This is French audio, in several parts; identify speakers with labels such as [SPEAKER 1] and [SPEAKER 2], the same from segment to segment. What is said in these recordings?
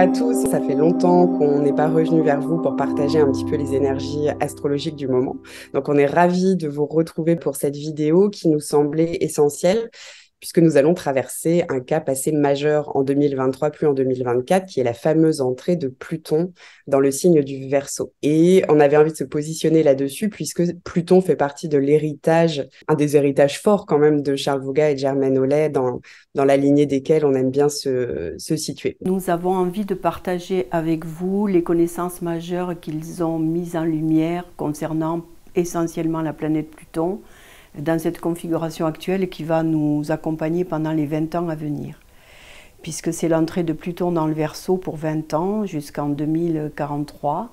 [SPEAKER 1] à tous, ça fait longtemps qu'on n'est pas revenu vers vous pour partager un petit peu les énergies astrologiques du moment. Donc on est ravis de vous retrouver pour cette vidéo qui nous semblait essentielle puisque nous allons traverser un cap assez majeur en 2023, plus en 2024, qui est la fameuse entrée de Pluton dans le signe du Verseau. Et on avait envie de se positionner là-dessus puisque Pluton fait partie de l'héritage, un des héritages forts quand même de Charles Vouga et de Germaine Hollet, dans la lignée desquels on aime bien se situer.
[SPEAKER 2] Nous avons envie de partager avec vous les connaissances majeures qu'ils ont mises en lumière concernant essentiellement la planète Pluton dans cette configuration actuelle qui va nous accompagner pendant les 20 ans à venir. Puisque c'est l'entrée de Pluton dans le Verseau pour 20 ans jusqu'en 2043.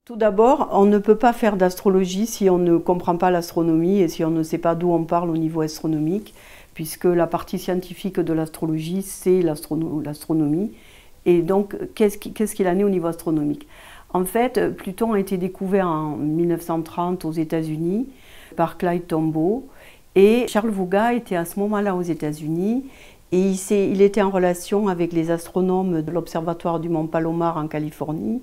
[SPEAKER 2] Tout d'abord, on ne peut pas faire d'astrologie si on ne comprend pas l'astronomie et si on ne sait pas d'où on parle au niveau astronomique, puisque la partie scientifique de l'astrologie, c'est l'astronomie. Et donc, qu'est-ce qu'il en est au niveau astronomique? En fait, Pluton a été découvert en 1930 aux États-Unis par Clyde Tombaugh, et Charles Vouga était à ce moment-là aux États-Unis, et il était en relation avec les astronomes de l'Observatoire du Mont Palomar en Californie,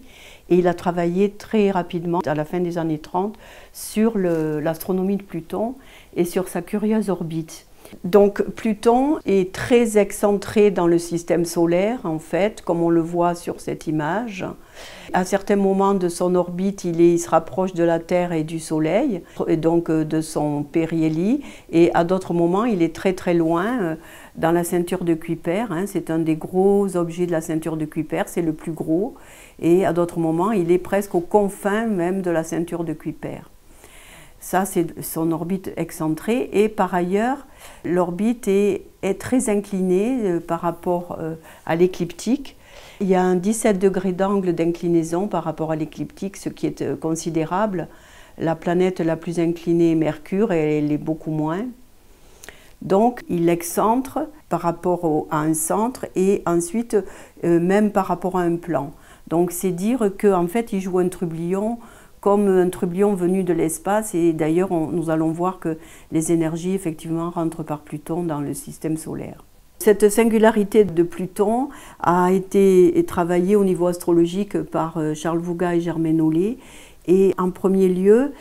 [SPEAKER 2] et il a travaillé très rapidement, à la fin des années 30, sur l'astronomie de Pluton et sur sa curieuse orbite. Donc Pluton est très excentré dans le système solaire, en fait, comme on le voit sur cette image. À certains moments de son orbite, il se rapproche de la Terre et du Soleil, et donc de son périhélie, et à d'autres moments, il est très très loin, dans la ceinture de Kuiper. C'est un des gros objets de la ceinture de Kuiper, c'est le plus gros, et à d'autres moments, il est presque aux confins même de la ceinture de Kuiper. Ça, c'est son orbite excentrée. Et par ailleurs, l'orbite est très inclinée par rapport à l'écliptique. Il y a un 17 degrés d'angle d'inclinaison par rapport à l'écliptique, ce qui est considérable. La planète la plus inclinée est Mercure et elle est beaucoup moins. Donc, il excentre par rapport à un centre et ensuite même par rapport à un plan. Donc, c'est dire qu'en fait, il joue un trublion comme un trublion venu de l'espace, et d'ailleurs nous allons voir que les énergies effectivement rentrent par Pluton dans le système solaire. Cette singularité de Pluton a été travaillée au niveau astrologique par Charles Vouga et Germaine Hollet, et en premier lieu,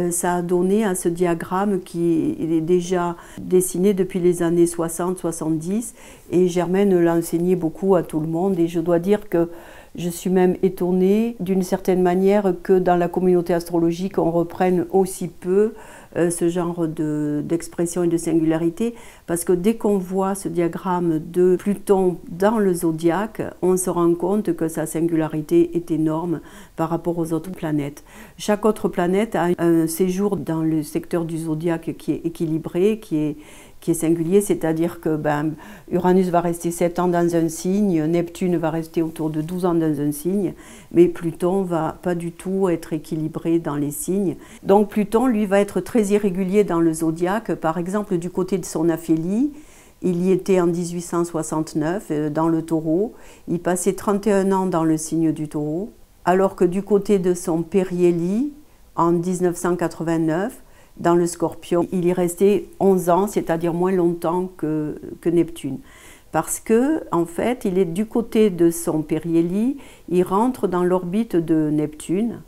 [SPEAKER 2] ça a donné à ce diagramme qui est déjà dessiné depuis les années 60-70, et Germaine l'a enseigné beaucoup à tout le monde, et je dois dire que je suis même étonnée d'une certaine manière que dans la communauté astrologique on reprenne aussi peu ce genre d'expression et de singularité, parce que dès qu'on voit ce diagramme de Pluton dans le zodiaque, on se rend compte que sa singularité est énorme par rapport aux autres planètes. Chaque autre planète a un séjour dans le secteur du zodiaque qui est équilibré, qui est singulier, c'est-à-dire que Uranus va rester 7 ans dans un signe, Neptune va rester autour de 12 ans dans un signe, mais Pluton va pas du tout être équilibré dans les signes. Donc Pluton, lui, va être très irrégulier dans le zodiaque. Par exemple, du côté de son aphélie, il y était en 1869 dans le Taureau, il passait 31 ans dans le signe du Taureau, alors que du côté de son périhélie, en 1989, dans le Scorpion, il y restait 11 ans, c'est-à-dire moins longtemps que Neptune. Parce que, en fait, il est du côté de son périhélie, il rentre dans l'orbite de Neptune.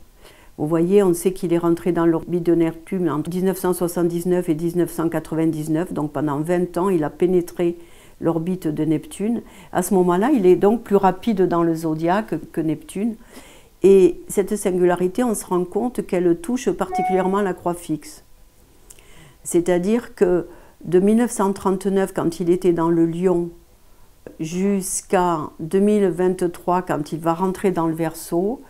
[SPEAKER 2] Vous voyez, on sait qu'il est rentré dans l'orbite de Neptune entre 1979 et 1999, donc pendant 20 ans, il a pénétré l'orbite de Neptune. À ce moment-là, il est donc plus rapide dans le zodiaque que Neptune. Et cette singularité, on se rend compte qu'elle touche particulièrement la croix fixe. C'est-à-dire que de 1939, quand il était dans le Lion, jusqu'à 2023, quand il va rentrer dans le Verseau,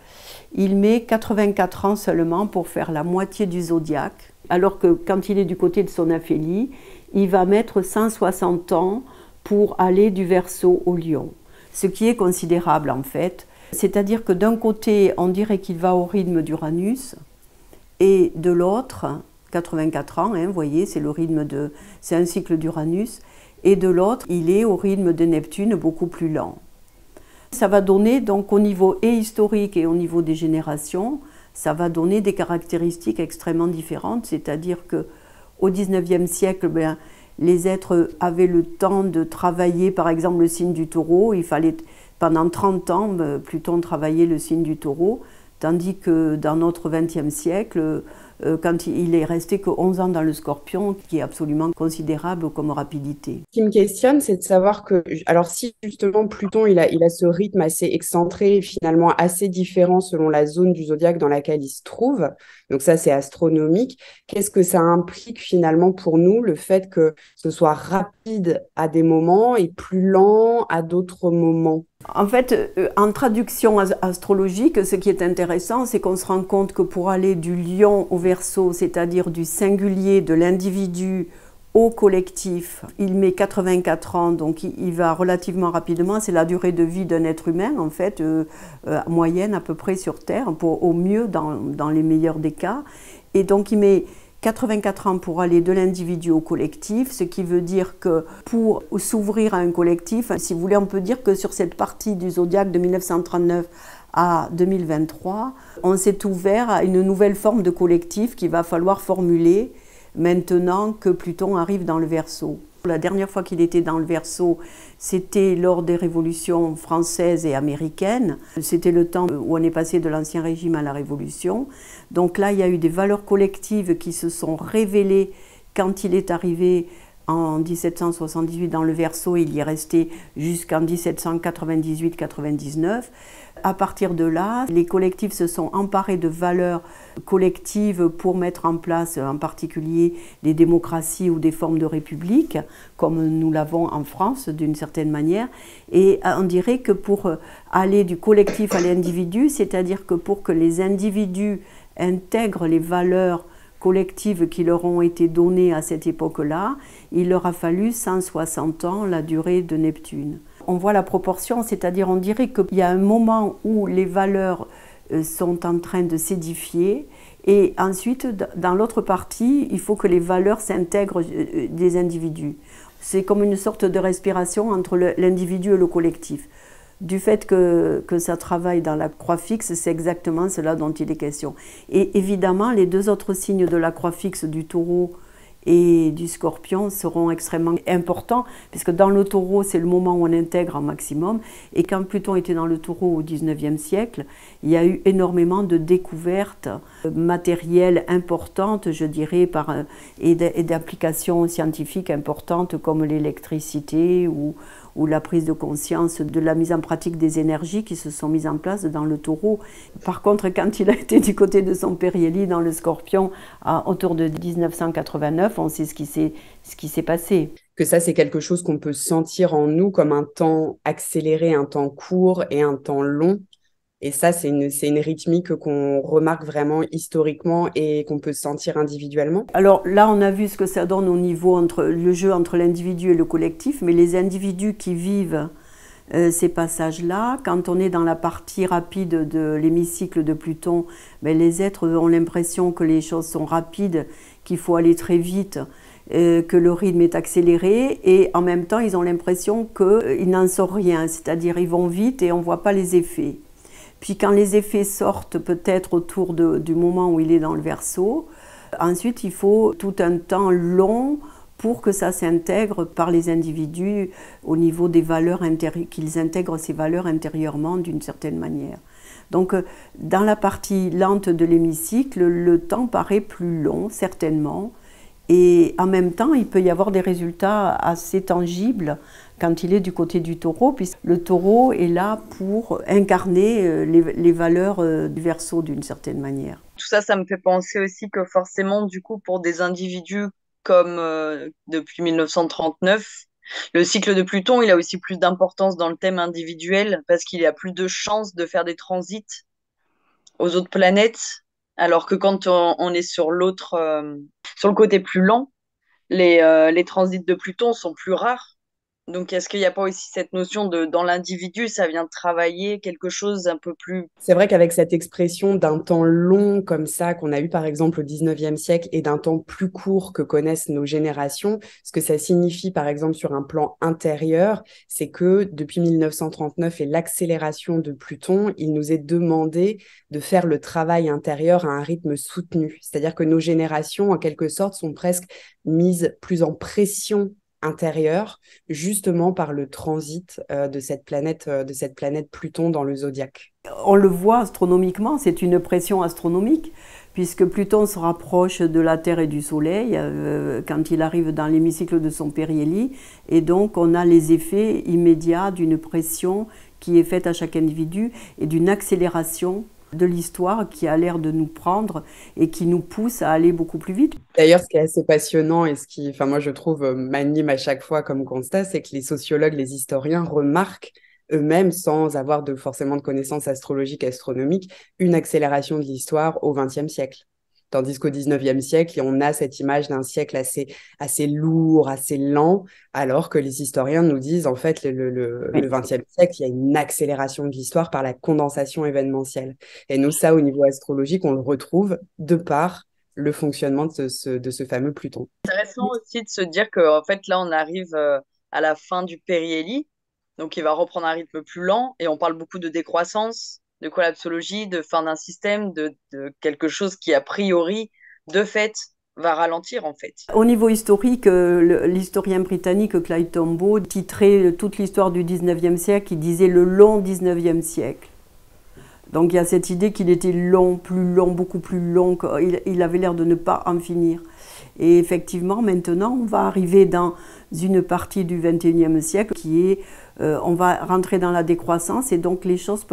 [SPEAKER 2] il met 84 ans seulement pour faire la moitié du zodiaque, alors que quand il est du côté de son aphélie, il va mettre 160 ans pour aller du Verseau au Lion, ce qui est considérable en fait. C'est-à-dire que d'un côté, on dirait qu'il va au rythme d'Uranus, et de l'autre, 84 ans, vous voyez, c'est un cycle d'Uranus, et de l'autre, il est au rythme de Neptune, beaucoup plus lent. Ça va donner, donc au niveau historique et au niveau des générations, ça va donner des caractéristiques extrêmement différentes, c'est-à-dire qu'au XIXe siècle, les êtres avaient le temps de travailler, par exemple, le signe du Taureau, il fallait Pendant 30 ans, Pluton travaillait le signe du Taureau, tandis que dans notre XXe siècle, quand il est resté que 11 ans dans le Scorpion, qui est absolument considérable comme rapidité.
[SPEAKER 1] Ce qui me questionne, c'est de savoir que, alors si justement Pluton, il a ce rythme assez excentré et finalement assez différent selon la zone du zodiaque dans laquelle il se trouve, donc ça c'est astronomique, qu'est-ce que ça implique finalement pour nous, le fait que ce soit rapide à des moments et plus lent à d'autres moments?
[SPEAKER 2] En fait, en traduction astrologique, ce qui est intéressant, c'est qu'on se rend compte que pour aller du lion au Verseau, c'est-à-dire du singulier, de l'individu au collectif, il met 84 ans, donc il va relativement rapidement. C'est la durée de vie d'un être humain, en fait, moyenne à peu près sur Terre, au mieux dans les meilleurs des cas. Et donc il met 84 ans pour aller de l'individu au collectif, ce qui veut dire que pour s'ouvrir à un collectif, si vous voulez, on peut dire que sur cette partie du zodiaque de 1939 à 2023, on s'est ouvert à une nouvelle forme de collectif qu'il va falloir formuler maintenant que Pluton arrive dans le Verseau. La dernière fois qu'il était dans le Verseau, c'était lors des révolutions françaises et américaines. C'était le temps où on est passé de l'Ancien Régime à la Révolution. Donc là, il y a eu des valeurs collectives qui se sont révélées quand il est arrivé en 1778 dans le Verseau. Il y est resté jusqu'en 1798-99. À partir de là, les collectifs se sont emparés de valeurs collectives pour mettre en place en particulier des démocraties ou des formes de république, comme nous l'avons en France d'une certaine manière. Et on dirait que pour aller du collectif à l'individu, c'est-à-dire que pour que les individus intègrent les valeurs collectives qui leur ont été données à cette époque-là, il leur a fallu 160 ans, la durée de Neptune. On voit la proportion, c'est-à-dire on dirait qu'il y a un moment où les valeurs sont en train de s'édifier et ensuite, dans l'autre partie, il faut que les valeurs s'intègrent des individus. C'est comme une sorte de respiration entre l'individu et le collectif. Du fait que ça travaille dans la croix fixe, c'est exactement cela dont il est question. Et évidemment, les deux autres signes de la croix fixe du Taureau et du Scorpion seront extrêmement importants, puisque dans le Taureau, c'est le moment où on intègre un maximum. Et quand Pluton était dans le Taureau au XIXe siècle, il y a eu énormément de découvertes matérielles importantes, je dirais, et d'applications scientifiques importantes comme l'électricité ou la prise de conscience de la mise en pratique des énergies qui se sont mises en place dans le Taureau. Par contre, quand il a été du côté de son périhélie dans le Scorpion, autour de 1989, on sait ce qui s'est passé.
[SPEAKER 1] Que ça, c'est quelque chose qu'on peut sentir en nous comme un temps accéléré, un temps court et un temps long. Et ça, c'est une rythmique qu'on remarque vraiment historiquement et qu'on peut sentir individuellement.
[SPEAKER 2] Alors là, on a vu ce que ça donne au niveau entre le jeu entre l'individu et le collectif, mais les individus qui vivent ces passages-là, quand on est dans la partie rapide de l'hémicycle de Pluton, les êtres ont l'impression que les choses sont rapides, qu'il faut aller très vite, que le rythme est accéléré, et en même temps, ils ont l'impression qu'ils n'en sortent rien, c'est-à-dire ils vont vite et on ne voit pas les effets. Puis quand les effets sortent peut-être autour du moment où il est dans le Verseau, ensuite il faut tout un temps long pour que ça s'intègre par les individus au niveau des valeurs intérieures, qu'ils intègrent ces valeurs intérieurement d'une certaine manière. Donc dans la partie lente de l'hémicycle, le temps paraît plus long, certainement, et en même temps il peut y avoir des résultats assez tangibles quand il est du côté du Taureau, puisque le Taureau est là pour incarner les valeurs du Verseau d'une certaine manière.
[SPEAKER 3] Tout ça, ça me fait penser aussi que forcément, du coup, pour des individus comme depuis 1939, le cycle de Pluton, il a aussi plus d'importance dans le thème individuel parce qu'il y a plus de chances de faire des transits aux autres planètes, alors que quand on est sur sur le côté plus lent, les transits de Pluton sont plus rares. Donc, est-ce qu'il n'y a pas aussi cette notion dans l'individu, ça vient travailler quelque chose un peu plus...
[SPEAKER 1] C'est vrai qu'avec cette expression d'un temps long comme ça, qu'on a eu par exemple au 19e siècle, et d'un temps plus court que connaissent nos générations, ce que ça signifie par exemple sur un plan intérieur, c'est que depuis 1939 et l'accélération de Pluton, il nous est demandé de faire le travail intérieur à un rythme soutenu. C'est-à-dire que nos générations, en quelque sorte, sont presque mises plus en pression intérieure, justement par le transit de cette planète Pluton dans le zodiaque.
[SPEAKER 2] On le voit astronomiquement, c'est une pression astronomique, puisque Pluton se rapproche de la Terre et du Soleil quand il arrive dans l'hémicycle de son périhélie, et donc on a les effets immédiats d'une pression qui est faite à chaque individu et d'une accélération de l'histoire qui a l'air de nous prendre et qui nous pousse à aller beaucoup plus vite.
[SPEAKER 1] D'ailleurs, ce qui est assez passionnant et ce qui, enfin moi je trouve, m'anime à chaque fois comme constat, c'est que les sociologues, les historiens remarquent eux-mêmes, sans avoir forcément de connaissances astrologiques et astronomiques, une accélération de l'histoire au XXe siècle. Tandis qu'au XIXe siècle, on a cette image d'un siècle assez lourd, assez lent, alors que les historiens nous disent, en fait, le XXe siècle, il y a une accélération de l'histoire par la condensation événementielle. Et nous, ça, au niveau astrologique, on le retrouve de par le fonctionnement de ce fameux Pluton.
[SPEAKER 3] C'est intéressant aussi de se dire qu'en fait, là, on arrive à la fin du périhélie, donc il va reprendre un rythme plus lent, et on parle beaucoup de décroissance, de collapsologie, de fin d'un système, de quelque chose qui, a priori, de fait, va ralentir, en fait.
[SPEAKER 2] Au niveau historique, l'historien britannique Clyde Tombaugh titrait toute l'histoire du 19e siècle, il disait le long 19e siècle. Donc il y a cette idée qu'il était long, plus long, beaucoup plus long, il avait l'air de ne pas en finir. Et effectivement, maintenant, on va arriver dans une partie du 21e siècle qui est, on va rentrer dans la décroissance et donc les choses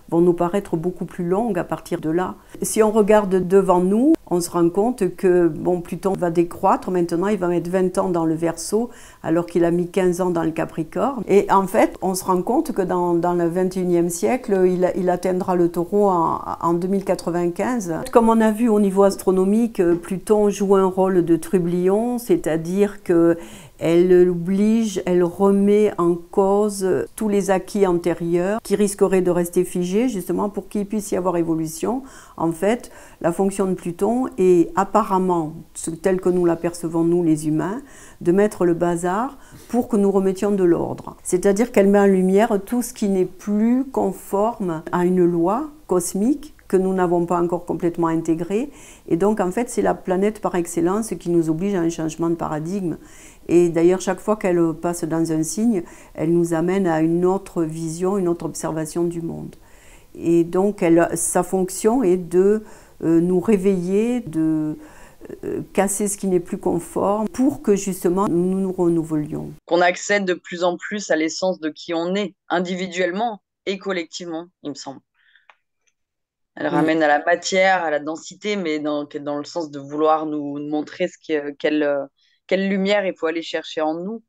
[SPEAKER 2] vont nous paraître beaucoup plus longues à partir de là. Si on regarde devant nous, on se rend compte que bon, Pluton va décroître, maintenant il va mettre 20 ans dans le Verseau alors qu'il a mis 15 ans dans le Capricorne. Et en fait, on se rend compte que dans le 21e siècle, il atteindra le Taureau en 2095. Comme on a vu au niveau astronomique, Pluton joue un rôle de trublion, c'est-à-dire que elle oblige, elle remet en cause tous les acquis antérieurs qui risqueraient de rester figés, justement pour qu'il puisse y avoir évolution. En fait, la fonction de Pluton est apparemment, telle que nous l'apercevons nous les humains, de mettre le bazar pour que nous remettions de l'ordre. C'est-à-dire qu'elle met en lumière tout ce qui n'est plus conforme à une loi cosmique que nous n'avons pas encore complètement intégrée. Et donc, en fait, c'est la planète par excellence qui nous oblige à un changement de paradigme. Et d'ailleurs, chaque fois qu'elle passe dans un signe, elle nous amène à une autre vision, une autre observation du monde. Et donc, sa fonction est de nous réveiller, de casser ce qui n'est plus conforme pour que justement nous nous renouvelions.
[SPEAKER 3] Qu'on accède de plus en plus à l'essence de qui on est, individuellement et collectivement, il me semble. Elle ramène à la matière, à la densité, mais dans le sens de vouloir nous montrer quelle lumière il faut aller chercher en nous,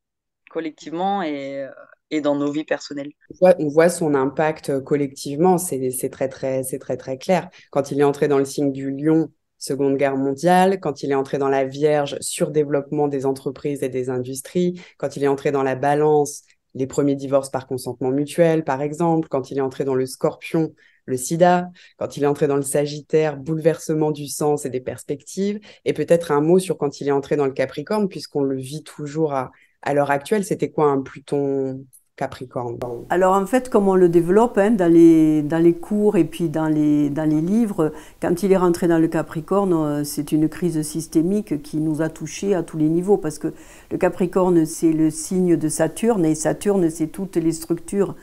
[SPEAKER 3] collectivement et dans nos vies personnelles.
[SPEAKER 1] On voit son impact collectivement, c'est très clair. Quand il est entré dans le signe du Lion, Seconde Guerre mondiale, quand il est entré dans la Vierge, surdéveloppement des entreprises et des industries, quand il est entré dans la Balance, les premiers divorces par consentement mutuel, par exemple, quand il est entré dans le Scorpion, le sida, quand il est entré dans le Sagittaire, bouleversement du sens et des perspectives, et peut-être un mot sur quand il est entré dans le Capricorne, puisqu'on le vit toujours à l'heure actuelle. C'était quoi un Pluton Capricorne?
[SPEAKER 2] Alors en fait, comme on le développe dans les cours et puis dans les livres, quand il est rentré dans le Capricorne, c'est une crise systémique qui nous a touchés à tous les niveaux, parce que le Capricorne, c'est le signe de Saturne, et Saturne, c'est toutes les structures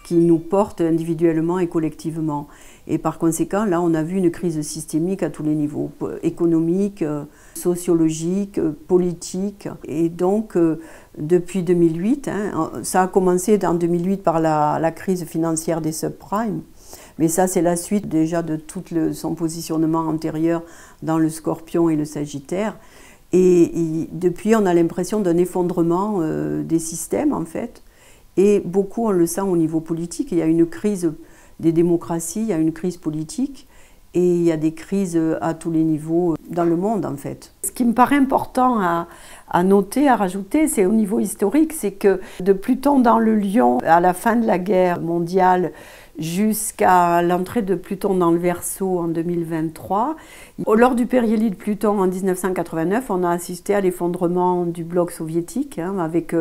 [SPEAKER 2] qui nous portent individuellement et collectivement. Et par conséquent, là, on a vu une crise systémique à tous les niveaux, économique, sociologique, politique. Et donc, depuis 2008, ça a commencé en 2008 par la crise financière des subprimes, mais ça, c'est la suite déjà de tout son positionnement antérieur dans le Scorpion et le Sagittaire. Et depuis, on a l'impression d'un effondrement des systèmes, en fait. Et beaucoup, on le sent au niveau politique. Il y a une crise des démocraties, il y a une crise politique et il y a des crises à tous les niveaux dans le monde, en fait. Ce qui me paraît important à noter, à rajouter, c'est au niveau historique, c'est que de Pluton dans le Lion, à la fin de la guerre mondiale, jusqu'à l'entrée de Pluton dans le Verseau en 2023. Lors du périhélie de Pluton en 1989, on a assisté à l'effondrement du bloc soviétique avec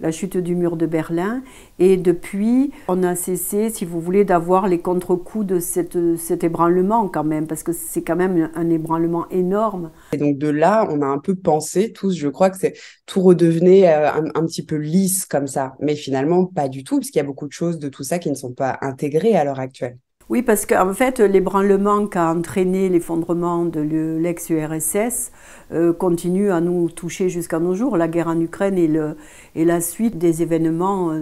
[SPEAKER 2] la chute du mur de Berlin. Et depuis, on a cessé, si vous voulez, d'avoir les contre-coups de cet ébranlement quand même, parce que c'est quand même un ébranlement énorme.
[SPEAKER 1] Et donc de là, on a un peu pensé tous, je crois que tout redevenait un petit peu lisse comme ça. Mais finalement, pas du tout, parce qu'il y a beaucoup de choses de tout ça qui ne sont pas intégrées à l'heure actuelle.
[SPEAKER 2] Oui, parce qu'en fait, l'ébranlement qu'a entraîné l'effondrement de l'ex-URSS continue à nous toucher jusqu'à nos jours. La guerre en Ukraine est la suite des événements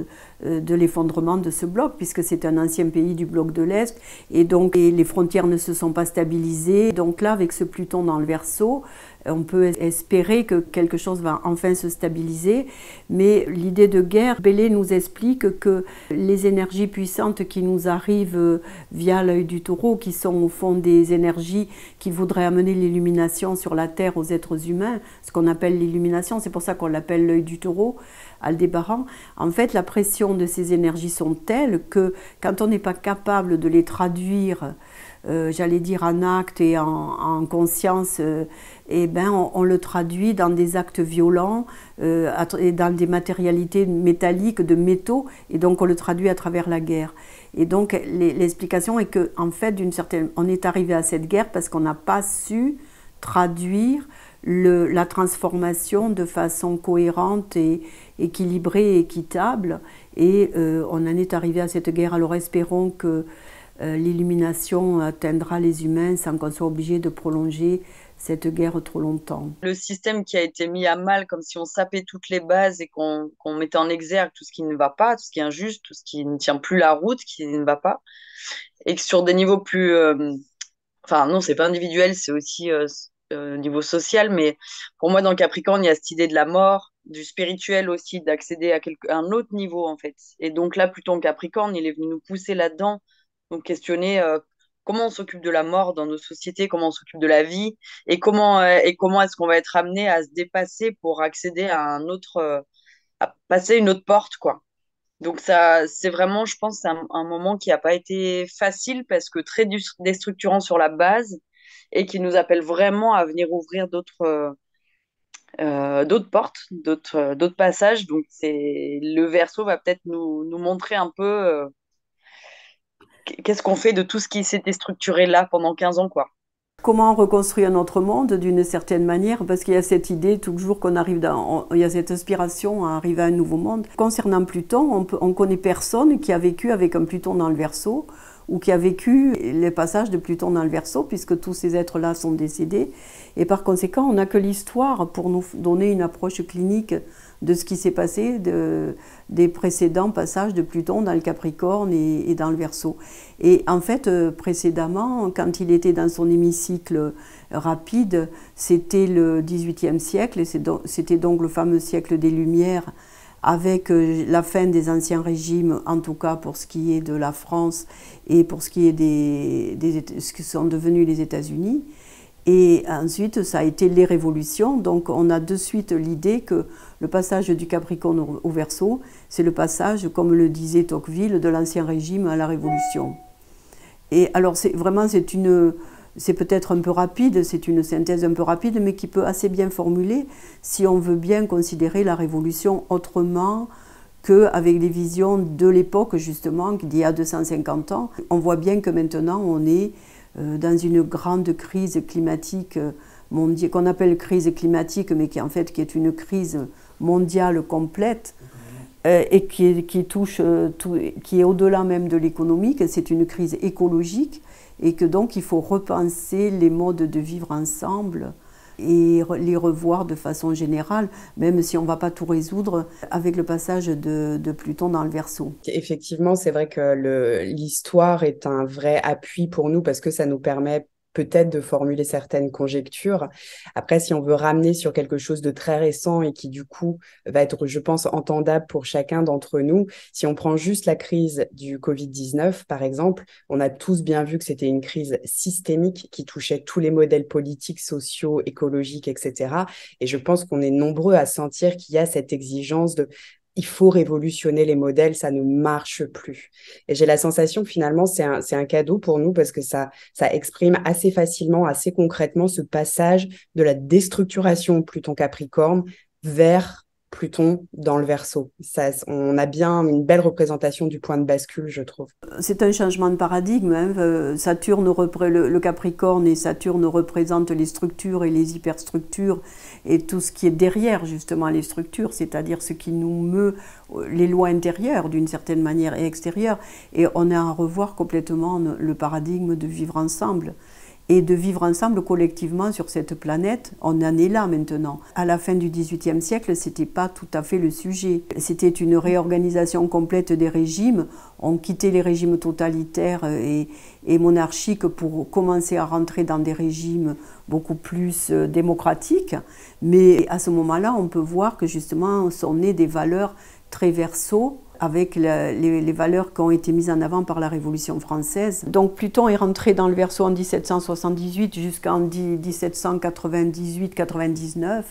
[SPEAKER 2] de l'effondrement de ce bloc, puisque c'est un ancien pays du bloc de l'Est, et donc les frontières ne se sont pas stabilisées. Donc là, avec ce Pluton dans le Verseau, on peut espérer que quelque chose va enfin se stabiliser, mais l'idée de guerre, Bellé nous explique que les énergies puissantes qui nous arrivent via l'œil du taureau, qui sont au fond des énergies qui voudraient amener l'illumination sur la Terre aux êtres humains, ce qu'on appelle l'illumination, c'est pour ça qu'on l'appelle l'œil du taureau, Aldébaran. En fait, la pression de ces énergies sont telles que quand on n'est pas capable de les traduire, j'allais dire en actes et en conscience, eh ben on le traduit dans des actes violents, et dans des matérialités métalliques, de métaux, et donc on le traduit à travers la guerre. Et donc l'explication est que, en fait, on est arrivé à cette guerre parce qu'on n'a pas su traduire la transformation de façon cohérente et équilibrée et équitable, et on en est arrivé à cette guerre. Alors espérons que l'illumination atteindra les humains sans qu'on soit obligé de prolonger cette guerre trop longtemps.
[SPEAKER 3] Le système qui a été mis à mal, comme si on sapait toutes les bases et qu'on mettait en exergue tout ce qui ne va pas, tout ce qui est injuste, tout ce qui ne tient plus la route, qui ne va pas, et que sur des niveaux plus... Enfin, non, c'est pas individuel, c'est aussi niveau social, mais pour moi, dans le Capricorne, il y a cette idée de la mort, du spirituel aussi, d'accéder à un autre niveau, en fait. Et donc là, Pluton Capricorne, il est venu nous pousser là-dedans, donc questionner comment on s'occupe de la mort dans nos sociétés, comment on s'occupe de la vie, et comment est-ce qu'on va être amené à se dépasser pour accéder à à passer une autre porte, quoi. Donc ça, c'est vraiment, je pense, un moment qui n'a pas été facile parce que très déstructurant sur la base et qui nous appelle vraiment à venir ouvrir d'autres portes, d'autres passages. Donc le Verseau va peut-être nous montrer un peu qu'est-ce qu'on fait de tout ce qui s'était structuré là pendant 15 ans, quoi.
[SPEAKER 2] Comment reconstruire notre monde d'une certaine manière, parce qu'il y a cette idée toujours qu'on arrive il y a cette aspiration à arriver à un nouveau monde. Concernant Pluton, on connaît personne qui a vécu avec un Pluton dans le Verseau ou qui a vécu les passages de Pluton dans le Verseau, puisque tous ces êtres-là sont décédés. Et par conséquent, on n'a que l'histoire pour nous donner une approche clinique de ce qui s'est passé des précédents passages de Pluton dans le Capricorne et dans le Verseau. Et en fait, précédemment, quand il était dans son hémicycle rapide, c'était le XVIIIe siècle, et c'était donc le fameux siècle des Lumières, avec la fin des anciens régimes, en tout cas pour ce qui est de la France et pour ce qui est ce que sont devenus les États-Unis. Et ensuite, ça a été les révolutions. Donc, on a de suite l'idée que le passage du Capricorne au Verseau, c'est le passage, comme le disait Tocqueville, de l'Ancien Régime à la Révolution. Et alors, c'est peut-être un peu rapide, c'est une synthèse un peu rapide, mais qui peut assez bien formuler si on veut bien considérer la Révolution autrement qu'avec les visions de l'époque, justement, d'il y a 250 ans. On voit bien que maintenant, on est dans une grande crise climatique mondiale, qu'on appelle crise climatique, mais qui est une crise mondiale complète, et qui touche qui est au-delà même de l'économique. C'est une crise écologique, et que donc il faut repenser les modes de vivre ensemble et les revoir de façon générale, même si on ne va pas tout résoudre avec le passage de Pluton dans le Verseau.
[SPEAKER 1] Effectivement, c'est vrai que l'histoire est un vrai appui pour nous parce que ça nous permet peut-être de formuler certaines conjectures. Après, si on veut ramener sur quelque chose de très récent et qui, du coup, va être, je pense, entendable pour chacun d'entre nous, si on prend juste la crise du Covid-19, par exemple, on a tous bien vu que c'était une crise systémique qui touchait tous les modèles politiques, sociaux, écologiques, etc. Et je pense qu'on est nombreux à sentir qu'il y a cette exigence de il faut révolutionner les modèles, ça ne marche plus. Et j'ai la sensation que finalement, c'est un cadeau pour nous parce que ça exprime assez facilement, assez concrètement ce passage de la déstructuration Pluton-Capricorne vers Pluton dans le Verseau. Ça, on a bien une belle représentation du point de bascule, je trouve.
[SPEAKER 2] C'est un changement de paradigme. Hein. Saturne, le Capricorne et Saturne représentent les structures et les hyperstructures et tout ce qui est derrière justement les structures, c'est-à-dire ce qui nous meut, les lois intérieures d'une certaine manière et extérieures. Et on a à revoir complètement le paradigme de vivre ensemble. Et de vivre ensemble collectivement sur cette planète, on en est là maintenant. À la fin du XVIIIe siècle, ce n'était pas tout à fait le sujet. C'était une réorganisation complète des régimes. On quittait les régimes totalitaires et monarchiques pour commencer à rentrer dans des régimes beaucoup plus démocratiques. Mais à ce moment-là, on peut voir que justement sont nées des valeurs très Verseau, avec les valeurs qui ont été mises en avant par la Révolution française. Donc Pluton est rentré dans le Verseau en 1778 jusqu'en 1798-99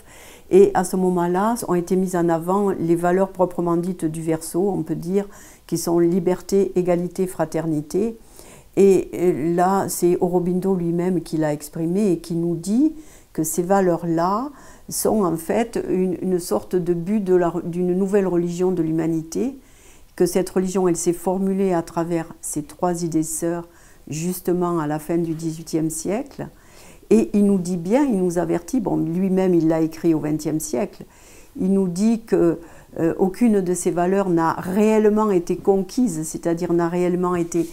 [SPEAKER 2] et à ce moment-là ont été mises en avant les valeurs proprement dites du Verseau, on peut dire, qui sont liberté, égalité, fraternité. Et là, c'est Aurobindo lui-même qui l'a exprimé et qui nous dit que ces valeurs-là sont en fait une sorte de but d'une nouvelle religion de l'humanité, que cette religion, elle s'est formulée à travers ces trois idées sœurs, justement à la fin du XVIIIe siècle. Et il nous dit bien, il nous avertit, bon, lui-même il l'a écrit au XXe siècle, il nous dit qu'aucune de ces valeurs n'a réellement été conquise, c'est-à-dire n'a réellement été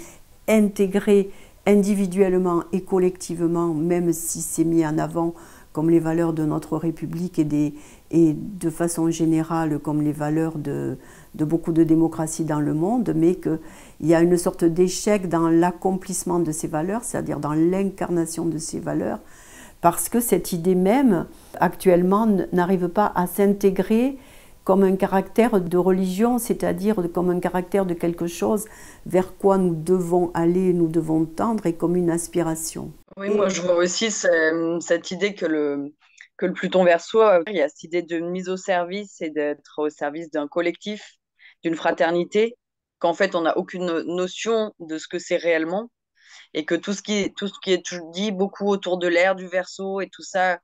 [SPEAKER 2] intégrée individuellement et collectivement, même si c'est mis en avant comme les valeurs de notre République et de façon générale comme les valeurs de beaucoup de démocraties dans le monde, mais qu'il y a une sorte d'échec dans l'accomplissement de ces valeurs, c'est-à-dire dans l'incarnation de ces valeurs, parce que cette idée même, actuellement, n'arrive pas à s'intégrer comme un caractère de religion, c'est-à-dire comme un caractère de quelque chose vers quoi nous devons aller, nous devons tendre, et comme une aspiration.
[SPEAKER 3] Oui, moi je vois aussi cette idée que le Pluton Verseau, il y a cette idée de mise au service et d'être au service d'un collectif, d'une fraternité, qu'en fait on n'a aucune notion de ce que c'est réellement et que tout ce qui est dit beaucoup autour de l'ère du Verseau et tout ça,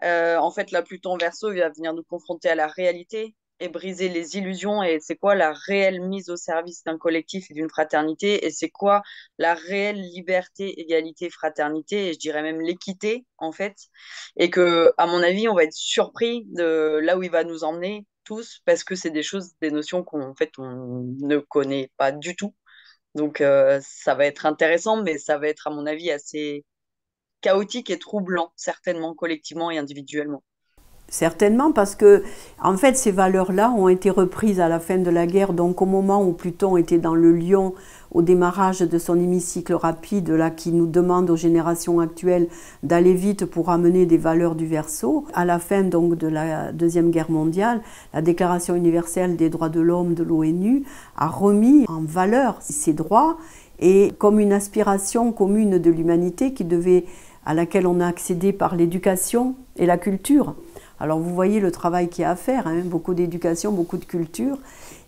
[SPEAKER 3] en fait la Pluton Verseau va venir nous confronter à la réalité et briser les illusions et c'est quoi la réelle mise au service d'un collectif et d'une fraternité et c'est quoi la réelle liberté, égalité, fraternité et je dirais même l'équité en fait et que à mon avis on va être surpris de là où il va nous emmener tous parce que c'est des choses, des notions qu'on en fait on ne connaît pas du tout donc ça va être intéressant mais ça va être à mon avis assez chaotique et troublant certainement collectivement et individuellement.
[SPEAKER 2] Certainement parce que, en fait, ces valeurs-là ont été reprises à la fin de la guerre, donc au moment où Pluton était dans le Lion, au démarrage de son hémicycle rapide, là, qui nous demande aux générations actuelles d'aller vite pour amener des valeurs du Verseau. À la fin donc de la Deuxième Guerre mondiale, la Déclaration universelle des droits de l'homme de l'ONU a remis en valeur ces droits et comme une aspiration commune de l'humanité à laquelle on a accédé par l'éducation et la culture. Alors vous voyez le travail qu'il y a à faire, hein, beaucoup d'éducation, beaucoup de culture.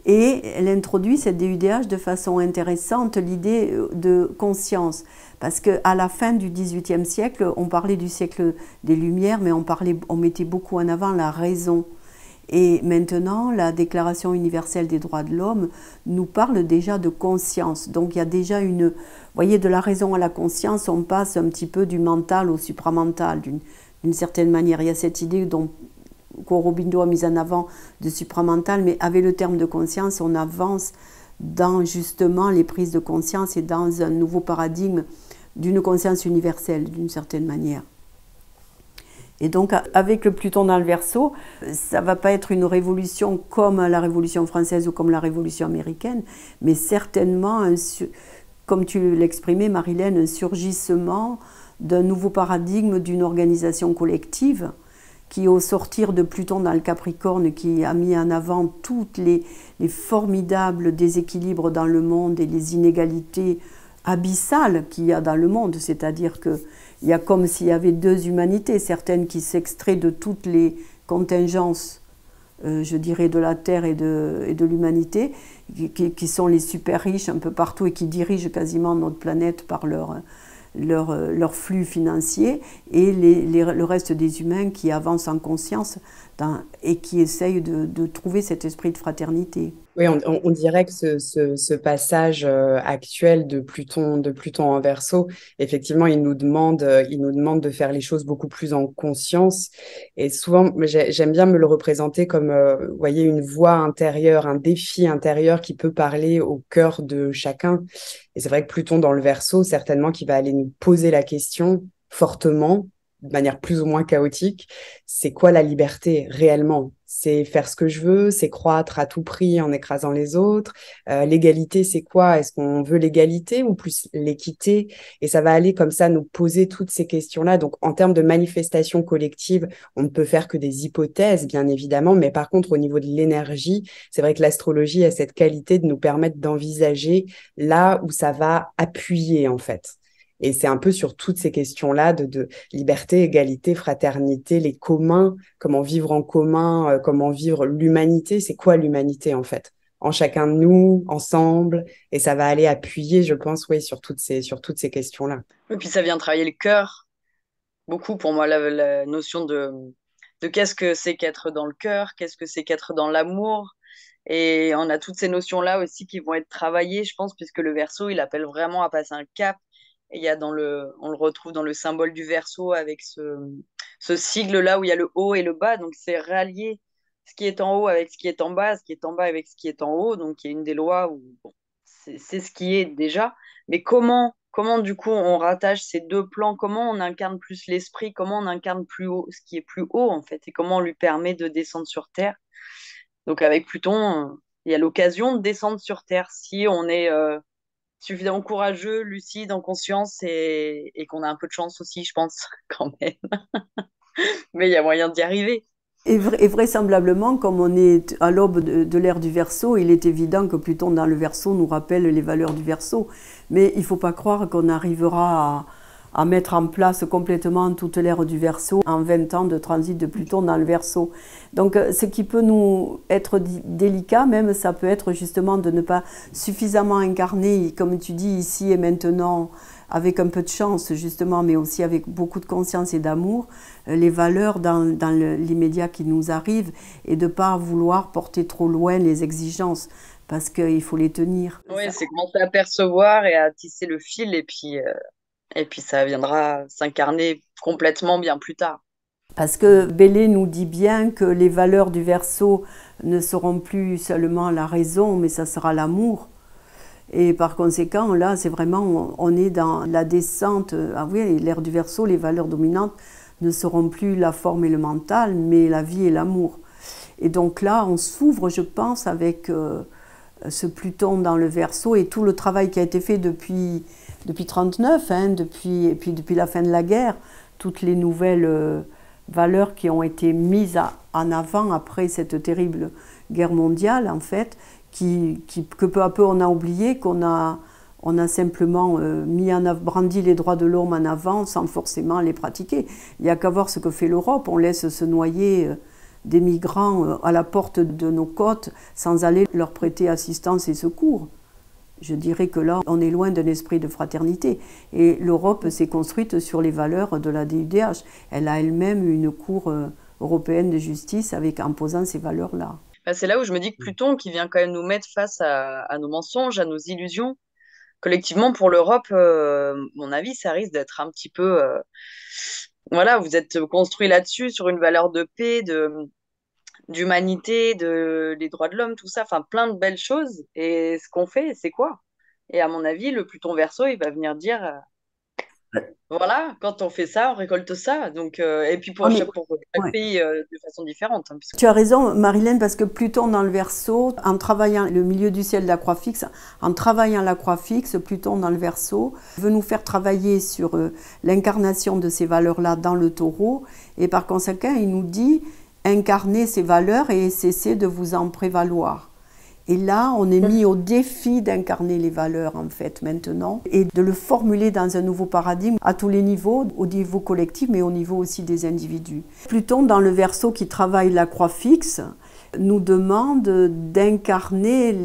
[SPEAKER 2] Et elle introduit cette DUDH de façon intéressante, l'idée de conscience. Parce qu'à la fin du XVIIIe siècle, on parlait du siècle des Lumières, mais on mettait beaucoup en avant la raison. Et maintenant, la Déclaration universelle des droits de l'homme nous parle déjà de conscience. Donc il y a déjà vous voyez, de la raison à la conscience, on passe un petit peu du mental au supramental, d'une certaine manière. Il y a cette idée qu'Aurobindo a mise en avant de supramental, mais avec le terme de conscience, on avance dans justement les prises de conscience et dans un nouveau paradigme d'une conscience universelle, d'une certaine manière. Et donc, avec le Pluton dans le Verseau, ça ne va pas être une révolution comme la Révolution française ou comme la Révolution américaine, mais certainement, comme tu l'exprimais, Marilène, un surgissement d'un nouveau paradigme, d'une organisation collective qui, au sortir de Pluton dans le Capricorne, qui a mis en avant toutes les formidables déséquilibres dans le monde et les inégalités abyssales qu'il y a dans le monde, c'est-à-dire qu'il y a comme s'il y avait deux humanités, certaines qui s'extraient de toutes les contingences je dirais, de la Terre et de l'humanité, qui sont les super riches un peu partout et qui dirigent quasiment notre planète par leur flux financier, et le reste des humains qui avancent en conscience et qui essayent de trouver cet esprit de fraternité.
[SPEAKER 1] Oui, on dirait que ce passage actuel de Pluton en Verseau, effectivement, il nous demande de faire les choses beaucoup plus en conscience. Et souvent, j'aime bien me le représenter comme, vous voyez, une voix intérieure, un défi intérieur qui peut parler au cœur de chacun. Et c'est vrai que Pluton dans le Verseau, certainement, qui va aller nous poser la question fortement, de manière plus ou moins chaotique, c'est quoi la liberté réellement? C'est faire ce que je veux, c'est croître à tout prix en écrasant les autres. L'égalité, c'est quoi? Est-ce qu'on veut l'égalité ou plus l'équité? Et ça va aller comme ça nous poser toutes ces questions-là. Donc, en termes de manifestation collective, on ne peut faire que des hypothèses, bien évidemment. Mais par contre, au niveau de l'énergie, c'est vrai que l'astrologie a cette qualité de nous permettre d'envisager là où ça va appuyer, en fait. Et c'est un peu sur toutes ces questions-là de liberté, égalité, fraternité, les communs, comment vivre en commun, comment vivre l'humanité. C'est quoi l'humanité en fait? En chacun de nous, ensemble. Et ça va aller appuyer, je pense, oui, sur toutes ces questions-là.
[SPEAKER 3] Et puis ça vient travailler le cœur. Beaucoup pour moi, la notion de qu'est-ce que c'est qu'être dans le cœur, qu'est-ce que c'est qu'être dans l'amour. Et on a toutes ces notions-là aussi qui vont être travaillées, je pense, puisque le Verseau, il appelle vraiment à passer un cap. Et il y a on le retrouve dans le symbole du Verseau avec ce sigle-là où il y a le haut et le bas. Donc c'est rallier ce qui est en haut avec ce qui est en bas, ce qui est en bas avec ce qui est en haut. Donc il y a une des lois où bon, c'est ce qui est déjà. Mais comment du coup on rattache ces deux plans? Comment on incarne plus l'esprit? Comment on incarne plus haut, ce qui est plus haut en fait? Et comment on lui permet de descendre sur Terre? Donc avec Pluton, il y a l'occasion de descendre sur Terre si on est suffisamment courageux, lucide, en conscience et qu'on a un peu de chance aussi, je pense, quand même. Mais il y a moyen d'y arriver.
[SPEAKER 2] Et vraisemblablement, comme on est à l'aube de l'ère du Verseau, il est évident que Pluton dans le Verseau nous rappelle les valeurs du Verseau. Mais il ne faut pas croire qu'on arrivera à mettre en place complètement toute l'ère du Verseau en 20 ans de transit de Pluton dans le Verseau. Donc ce qui peut nous être délicat même, ça peut être justement de ne pas suffisamment incarner, comme tu dis, ici et maintenant, avec un peu de chance justement, mais aussi avec beaucoup de conscience et d'amour, les valeurs dans l'immédiat qui nous arrivent, et de ne pas vouloir porter trop loin les exigences, parce qu'il faut les tenir.
[SPEAKER 3] Oui, c'est commencer à percevoir et à tisser le fil, et puis ça viendra s'incarner complètement bien plus tard.
[SPEAKER 2] Parce que Bellé nous dit bien que les valeurs du Verseau ne seront plus seulement la raison, mais ça sera l'amour. Et par conséquent, là, c'est vraiment, on est dans la descente. Ah oui, l'ère du Verseau, les valeurs dominantes ne seront plus la forme et le mental, mais la vie et l'amour. Et donc là, on s'ouvre, je pense, avec ce Pluton dans le Verseau et tout le travail qui a été fait depuis 1939, et puis depuis la fin de la guerre, toutes les nouvelles valeurs qui ont été mises en avant après cette terrible guerre mondiale, en fait, que peu à peu on a oublié, qu'on a simplement brandi les droits de l'homme en avant sans forcément les pratiquer. Il n'y a qu'à voir ce que fait l'Europe, on laisse se noyer des migrants à la porte de nos côtes sans aller leur prêter assistance et secours. Je dirais que là, on est loin d'un esprit de fraternité. Et l'Europe s'est construite sur les valeurs de la DUDH. Elle a elle-même une cour européenne de justice en posant ces valeurs-là.
[SPEAKER 3] C'est là où je me dis que Pluton, qui vient quand même nous mettre face à nos mensonges, à nos illusions, collectivement pour l'Europe, mon avis, ça risque d'être un petit peu... voilà, vous êtes construit là-dessus, sur une valeur de paix, d'humanité, des droits de l'homme, tout ça, enfin plein de belles choses. Et ce qu'on fait, c'est quoi? Et à mon avis, le Pluton Verseau, il va venir dire, voilà, quand on fait ça, on récolte ça. Donc, et puis pour chaque pays de façon différente. Puisque...
[SPEAKER 2] Tu as raison, Marilène, parce que Pluton dans le Verseau, en travaillant le milieu du ciel de la croix fixe, Pluton dans le Verseau veut nous faire travailler sur l'incarnation de ces valeurs-là dans le Taureau. Et par conséquent, il nous dit: incarnez ces valeurs et cessez de vous en prévaloir. Et là, on est mis au défi d'incarner les valeurs, en fait, maintenant, et de le formuler dans un nouveau paradigme à tous les niveaux, au niveau collectif, mais au niveau aussi des individus. Pluton, dans le Verseau qui travaille la croix fixe, nous demande d'incarner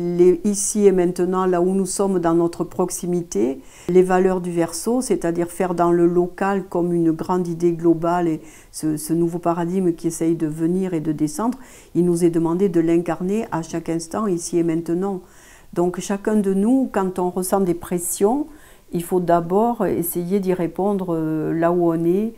[SPEAKER 2] ici et maintenant, là où nous sommes dans notre proximité, les valeurs du Verseau, c'est-à-dire faire dans le local comme une grande idée globale et ce nouveau paradigme qui essaye de venir et de descendre, il nous est demandé de l'incarner à chaque instant, ici et maintenant. Donc chacun de nous, quand on ressent des pressions, il faut d'abord essayer d'y répondre là où on est,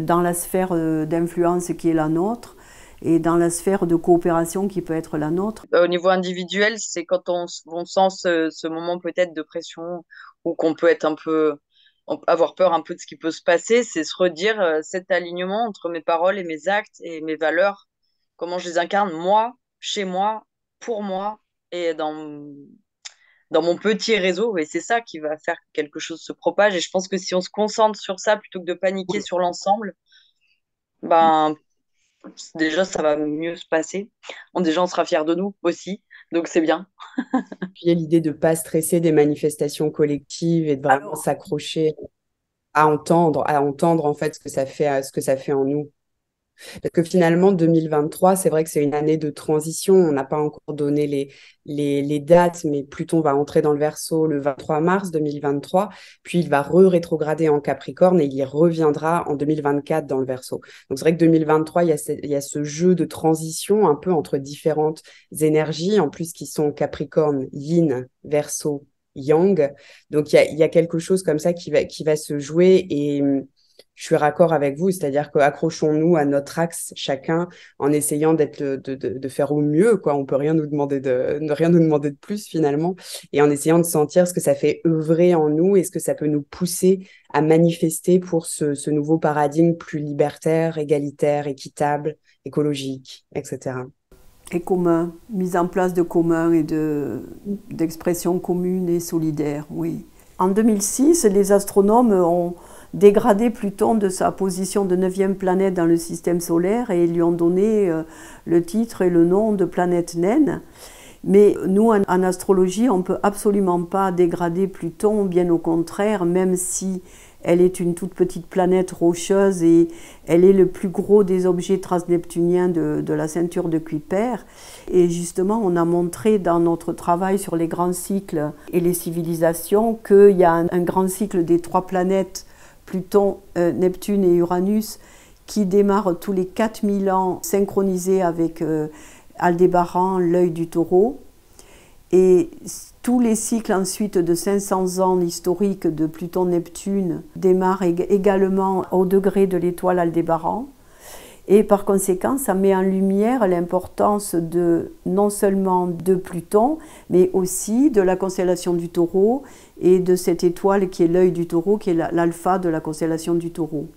[SPEAKER 2] dans la sphère d'influence qui est la nôtre, et dans la sphère de coopération qui peut être la nôtre.
[SPEAKER 3] Au niveau individuel, c'est quand on sent ce moment peut-être de pression ou qu'on peut être avoir peur un peu de ce qui peut se passer, c'est se redire cet alignement entre mes paroles et mes actes et mes valeurs, comment je les incarne moi, chez moi, pour moi et dans mon petit réseau. Et c'est ça qui va faire que quelque chose se propage. Et je pense que si on se concentre sur ça plutôt que de paniquer sur l'ensemble, ben déjà, ça va mieux se passer. Déjà, on sera fiers de nous aussi. Donc, c'est bien.
[SPEAKER 1] Puis l'idée de ne pas stresser des manifestations collectives et de vraiment s'accrocher à entendre en fait ce que ça fait en nous. Parce que finalement, 2023, c'est vrai que c'est une année de transition. On n'a pas encore donné les dates, mais Pluton va entrer dans le Verseau le 23 mars 2023, puis il va rétrograder en Capricorne et il y reviendra en 2024 dans le Verseau. Donc c'est vrai que 2023, il y a ce jeu de transition un peu entre différentes énergies, en plus qui sont Capricorne, Yin, Verseau, Yang. Donc il y a quelque chose comme ça qui va se jouer et je suis raccord avec vous, c'est-à-dire qu'accrochons-nous à notre axe chacun en essayant de faire au mieux, quoi. On peut rien nous demander rien nous demander de plus finalement, et en essayant de sentir ce que ça fait œuvrer en nous et ce que ça peut nous pousser à manifester pour ce nouveau paradigme plus libertaire, égalitaire, équitable, écologique, etc.
[SPEAKER 2] Et commun, mise en place de commun et d'expression commune et solidaire, oui. En 2006, les astronomes ont dégradé Pluton de sa position de 9e planète dans le système solaire et lui ont donné le titre et le nom de planète naine. Mais nous, en astrologie, on ne peut absolument pas dégrader Pluton, bien au contraire, même si elle est une toute petite planète rocheuse et elle est le plus gros des objets transneptuniens de la ceinture de Kuiper. Et justement, on a montré dans notre travail sur les grands cycles et les civilisations qu'il y a un grand cycle des 3 planètes, Pluton, Neptune et Uranus, qui démarre tous les 4000 ans, synchronisé avec Aldébaran, l'œil du taureau. Et tous les cycles ensuite de 500 ans historiques de Pluton-Neptune démarrent également au degré de l'étoile Aldébaran. Et par conséquent, ça met en lumière l'importance non seulement de Pluton, mais aussi de la constellation du Taureau et de cette étoile qui est l'œil du Taureau, qui est l'alpha de la constellation du Taureau.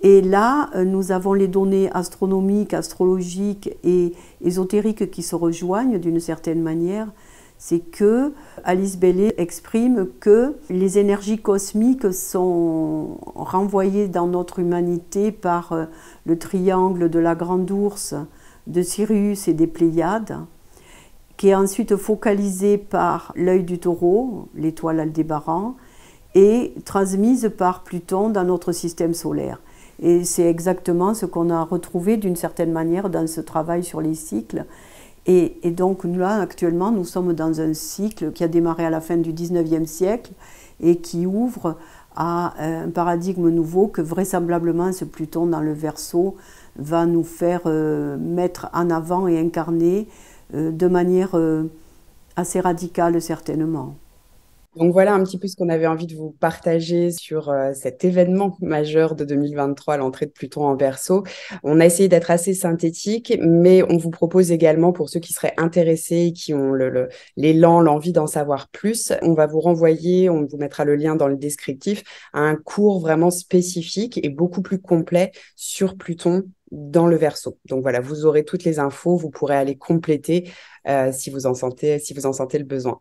[SPEAKER 2] Et là, nous avons les données astronomiques, astrologiques et ésotériques qui se rejoignent d'une certaine manière. C'est que Alice Bailey exprime que les énergies cosmiques sont renvoyées dans notre humanité par le triangle de la Grande Ourse, de Sirius et des Pléiades, qui est ensuite focalisé par l'œil du Taureau, l'étoile Aldébaran, et transmise par Pluton dans notre système solaire. Et c'est exactement ce qu'on a retrouvé d'une certaine manière dans ce travail sur les cycles. Et donc là, actuellement, nous sommes dans un cycle qui a démarré à la fin du 19e siècle et qui ouvre à un paradigme nouveau que vraisemblablement ce Pluton dans le Verseau va nous faire mettre en avant et incarner de manière assez radicale certainement.
[SPEAKER 1] Donc voilà un petit peu ce qu'on avait envie de vous partager sur cet événement majeur de 2023, l'entrée de Pluton en Verseau. On a essayé d'être assez synthétique, mais on vous propose également, pour ceux qui seraient intéressés, qui ont l'élan, l'envie d'en savoir plus, on va vous renvoyer, on vous mettra le lien dans le descriptif, à un cours vraiment spécifique et beaucoup plus complet sur Pluton dans le Verseau. Donc voilà, vous aurez toutes les infos, vous pourrez aller compléter si vous en sentez le besoin.